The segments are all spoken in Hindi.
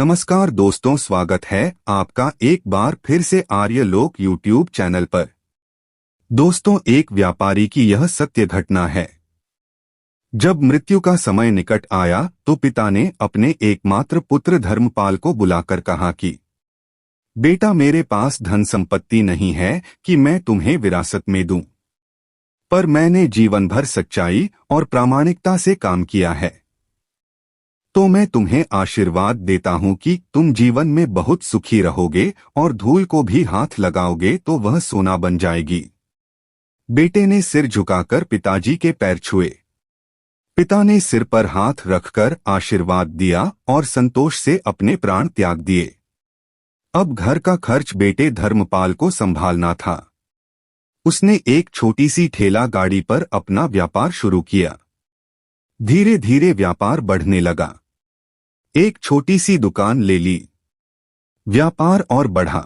नमस्कार दोस्तों, स्वागत है आपका एक बार फिर से आर्यलोक यूट्यूब चैनल पर। दोस्तों, एक व्यापारी की यह सत्य घटना है। जब मृत्यु का समय निकट आया तो पिता ने अपने एकमात्र पुत्र धर्मपाल को बुलाकर कहा कि बेटा, मेरे पास धन संपत्ति नहीं है कि मैं तुम्हें विरासत में दूं, पर मैंने जीवन भर सच्चाई और प्रामाणिकता से काम किया है, तो मैं तुम्हें आशीर्वाद देता हूं कि तुम जीवन में बहुत सुखी रहोगे और धूल को भी हाथ लगाओगे तो वह सोना बन जाएगी। बेटे ने सिर झुकाकर पिताजी के पैर छुए। पिता ने सिर पर हाथ रखकर आशीर्वाद दिया और संतोष से अपने प्राण त्याग दिए। अब घर का खर्च बेटे धर्मपाल को संभालना था। उसने एक छोटी सी ठेला गाड़ी पर अपना व्यापार शुरू किया। धीरे धीरे व्यापार बढ़ने लगा। एक छोटी सी दुकान ले ली। व्यापार और बढ़ा।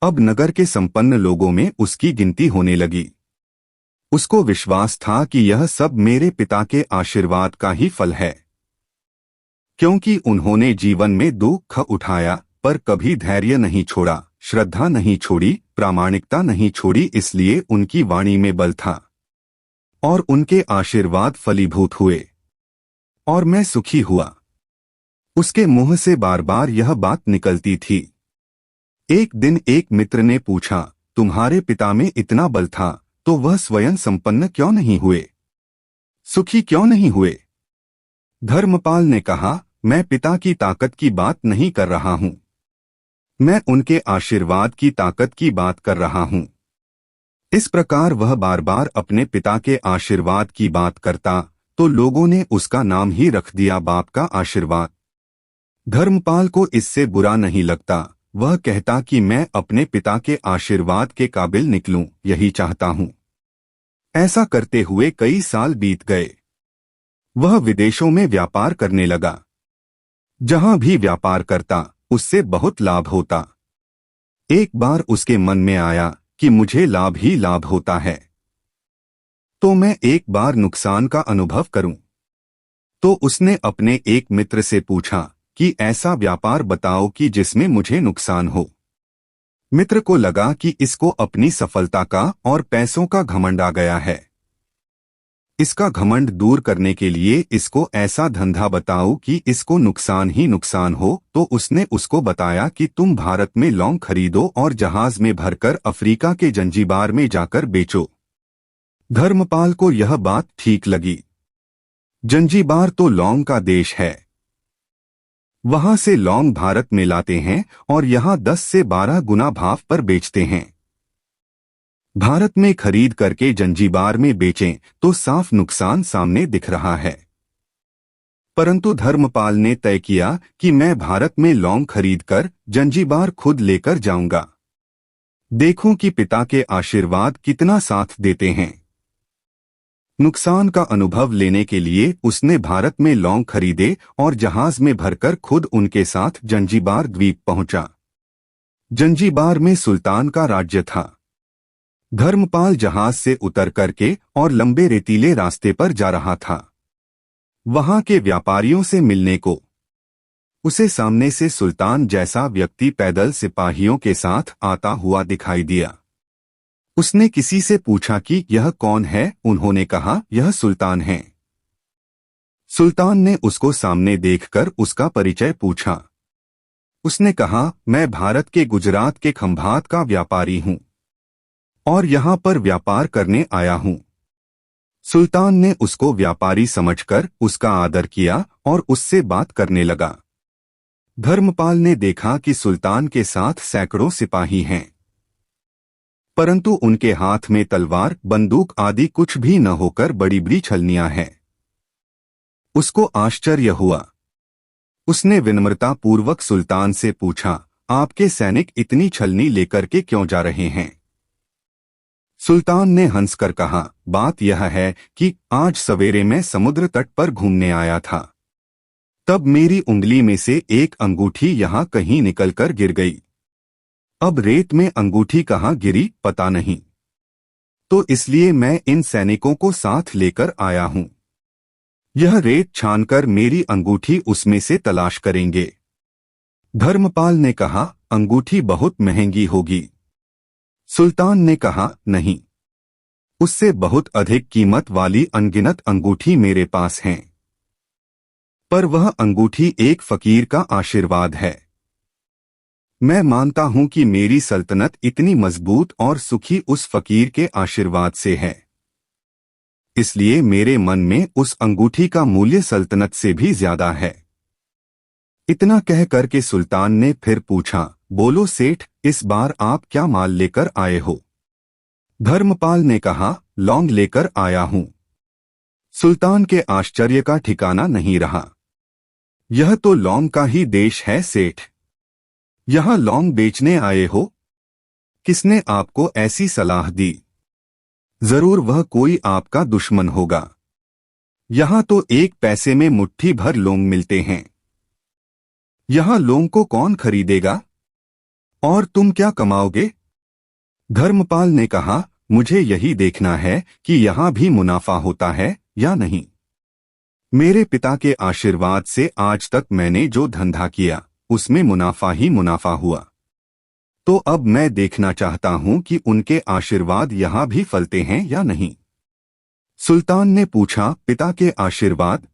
अब नगर के संपन्न लोगों में उसकी गिनती होने लगी। उसको विश्वास था कि यह सब मेरे पिता के आशीर्वाद का ही फल है, क्योंकि उन्होंने जीवन में दुख उठाया पर कभी धैर्य नहीं छोड़ा, श्रद्धा नहीं छोड़ी, प्रामाणिकता नहीं छोड़ी। इसलिए उनकी वाणी में बल था और उनके आशीर्वाद फलीभूत हुए और मैं सुखी हुआ। उसके मुंह से बार बार यह बात निकलती थी। एक दिन एक मित्र ने पूछा, तुम्हारे पिता में इतना बल था तो वह स्वयं संपन्न क्यों नहीं हुए, सुखी क्यों नहीं हुए? धर्मपाल ने कहा, मैं पिता की ताकत की बात नहीं कर रहा हूं, मैं उनके आशीर्वाद की ताकत की बात कर रहा हूं। इस प्रकार वह बार बार अपने पिता के आशीर्वाद की बात करता तो लोगों ने उसका नाम ही रख दिया बाप का आशीर्वाद। धर्मपाल को इससे बुरा नहीं लगता। वह कहता कि मैं अपने पिता के आशीर्वाद के काबिल निकलूं, यही चाहता हूं। ऐसा करते हुए कई साल बीत गए। वह विदेशों में व्यापार करने लगा। जहां भी व्यापार करता उससे बहुत लाभ होता। एक बार उसके मन में आया कि मुझे लाभ ही लाभ होता है, तो मैं एक बार नुकसान का अनुभव करूं। तो उसने अपने एक मित्र से पूछा कि ऐसा व्यापार बताओ कि जिसमें मुझे नुकसान हो। मित्र को लगा कि इसको अपनी सफलता का और पैसों का घमंड आ गया है। इसका घमंड दूर करने के लिए इसको ऐसा धंधा बताओ कि इसको नुकसान ही नुकसान हो। तो उसने उसको बताया कि तुम भारत में लौंग खरीदो और जहाज में भरकर अफ्रीका के जंजीबार में जाकर बेचो। धर्मपाल को यह बात ठीक लगी। जंजीबार तो लौंग का देश है। वहां से लौंग भारत में लाते हैं और यहां 10 से 12 गुना भाव पर बेचते हैं। भारत में खरीद करके जंजीबार में बेचें तो साफ नुकसान सामने दिख रहा है। परंतु धर्मपाल ने तय किया कि मैं भारत में लौंग खरीदकर जंजीबार खुद लेकर जाऊंगा। देखूं कि पिता के आशीर्वाद कितना साथ देते हैं। नुकसान का अनुभव लेने के लिए उसने भारत में लौंग खरीदे और जहाज में भरकर खुद उनके साथ जंजीबार द्वीप पहुंचा। जंजीबार में सुल्तान का राज्य था। धर्मपाल जहाज से उतर करके और लंबे रेतीले रास्ते पर जा रहा था वहां के व्यापारियों से मिलने को। उसे सामने से सुल्तान जैसा व्यक्ति पैदल सिपाहियों के साथ आता हुआ दिखाई दिया। उसने किसी से पूछा कि यह कौन है। उन्होंने कहा, यह सुल्तान है। सुल्तान ने उसको सामने देखकर उसका परिचय पूछा। उसने कहा, मैं भारत के गुजरात के खंभात का व्यापारी हूं और यहां पर व्यापार करने आया हूं। सुल्तान ने उसको व्यापारी समझकर उसका आदर किया और उससे बात करने लगा। धर्मपाल ने देखा कि सुल्तान के साथ सैकड़ों सिपाही हैं, परंतु उनके हाथ में तलवार, बंदूक आदि कुछ भी न होकर बड़ी बड़ी छलनियां हैं। उसको आश्चर्य हुआ। उसने विनम्रता पूर्वक सुल्तान से पूछा, आपके सैनिक इतनी छलनी लेकर के क्यों जा रहे हैं? सुल्तान ने हंसकर कहा, बात यह है कि आज सवेरे मैं समुद्र तट पर घूमने आया था, तब मेरी उंगली में से एक अंगूठी यहाँ कहीं निकलकर गिर गई। अब रेत में अंगूठी कहाँ गिरी पता नहीं, तो इसलिए मैं इन सैनिकों को साथ लेकर आया हूं। यह रेत छानकर मेरी अंगूठी उसमें से तलाश करेंगे। धर्मपाल ने कहा, अंगूठी बहुत महंगी होगी। सुल्तान ने कहा, नहीं, उससे बहुत अधिक कीमत वाली अनगिनत अंगूठी मेरे पास हैं। पर वह अंगूठी एक फकीर का आशीर्वाद है। मैं मानता हूं कि मेरी सल्तनत इतनी मजबूत और सुखी उस फकीर के आशीर्वाद से है। इसलिए मेरे मन में उस अंगूठी का मूल्य सल्तनत से भी ज्यादा है। इतना कह करके सुल्तान ने फिर पूछा, बोलो सेठ, इस बार आप क्या माल लेकर आए हो? धर्मपाल ने कहा, लौंग लेकर आया हूं। सुल्तान के आश्चर्य का ठिकाना नहीं रहा। यह तो लौंग का ही देश है सेठ। यहां लौंग बेचने आए हो? किसने आपको ऐसी सलाह दी? जरूर वह कोई आपका दुश्मन होगा। यहां तो एक पैसे में मुट्ठी भर लौंग मिलते हैं। यहां लौंग को कौन खरीदेगा? और तुम क्या कमाओगे? धर्मपाल ने कहा, मुझे यही देखना है कि यहां भी मुनाफा होता है या नहीं। मेरे पिता के आशीर्वाद से आज तक मैंने जो धंधा किया उसमें मुनाफा ही मुनाफा हुआ। तो अब मैं देखना चाहता हूं कि उनके आशीर्वाद यहां भी फलते हैं या नहीं। सुल्तान ने पूछा, पिता के आशीर्वाद?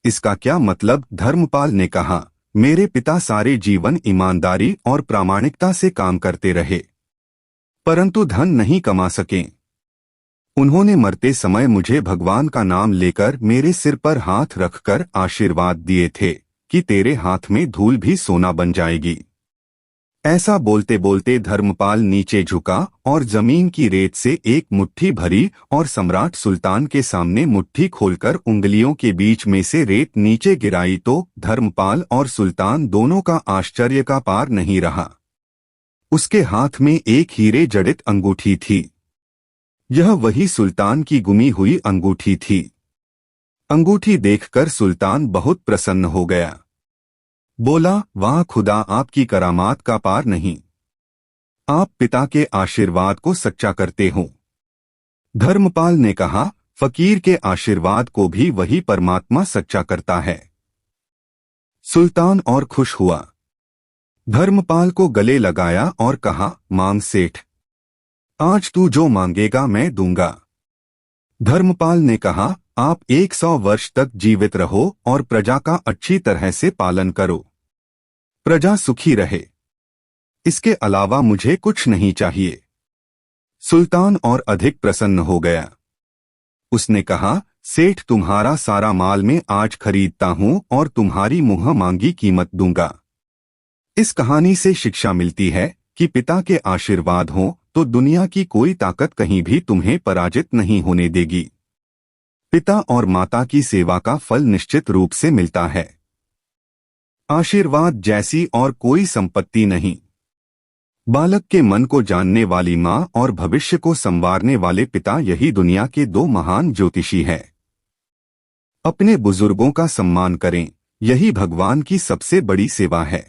इसका क्या मतलब? धर्मपाल ने कहा, मेरे पिता सारे जीवन ईमानदारी और प्रामाणिकता से काम करते रहे, परंतु धन नहीं कमा सके। उन्होंने मरते समय मुझे भगवान का नाम लेकर मेरे सिर पर हाथ रखकर आशीर्वाद दिए थे कि तेरे हाथ में धूल भी सोना बन जाएगी। ऐसा बोलते बोलते धर्मपाल नीचे झुका और जमीन की रेत से एक मुट्ठी भरी और सम्राट सुल्तान के सामने मुट्ठी खोलकर उंगलियों के बीच में से रेत नीचे गिराई तो धर्मपाल और सुल्तान दोनों का आश्चर्य का पार नहीं रहा। उसके हाथ में एक हीरे जड़ित अंगूठी थी। यह वही सुल्तान की गुमी हुई अंगूठी थी। अंगूठी देखकर सुल्तान बहुत प्रसन्न हो गया। बोला, वाह खुदा, आपकी करामात का पार नहीं। आप पिता के आशीर्वाद को सच्चा करते हो। धर्मपाल ने कहा, फकीर के आशीर्वाद को भी वही परमात्मा सच्चा करता है। सुल्तान और खुश हुआ। धर्मपाल को गले लगाया और कहा, मांग सेठ, आज तू जो मांगेगा मैं दूंगा। धर्मपाल ने कहा, आप 100 वर्ष तक जीवित रहो और प्रजा का अच्छी तरह से पालन करो। प्रजा सुखी रहे, इसके अलावा मुझे कुछ नहीं चाहिए। सुल्तान और अधिक प्रसन्न हो गया। उसने कहा, सेठ, तुम्हारा सारा माल मैं आज खरीदता हूं और तुम्हारी मुँह मांगी कीमत दूंगा। इस कहानी से शिक्षा मिलती है कि पिता के आशीर्वाद हों तो दुनिया की कोई ताकत कहीं भी तुम्हें पराजित नहीं होने देगी। पिता और माता की सेवा का फल निश्चित रूप से मिलता है। आशीर्वाद जैसी और कोई संपत्ति नहीं। बालक के मन को जानने वाली माँ और भविष्य को संवारने वाले पिता, यही दुनिया के 2 महान ज्योतिषी हैं। अपने बुजुर्गों का सम्मान करें, यही भगवान की सबसे बड़ी सेवा है।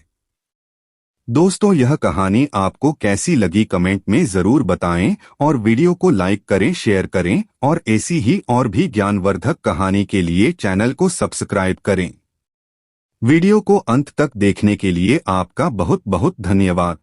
दोस्तों, यह कहानी आपको कैसी लगी कमेंट में जरूर बताएं और वीडियो को लाइक करें, शेयर करें और ऐसी ही और भी ज्ञानवर्धक कहानी के लिए चैनल को सब्सक्राइब करें। वीडियो को अंत तक देखने के लिए आपका बहुत बहुत धन्यवाद।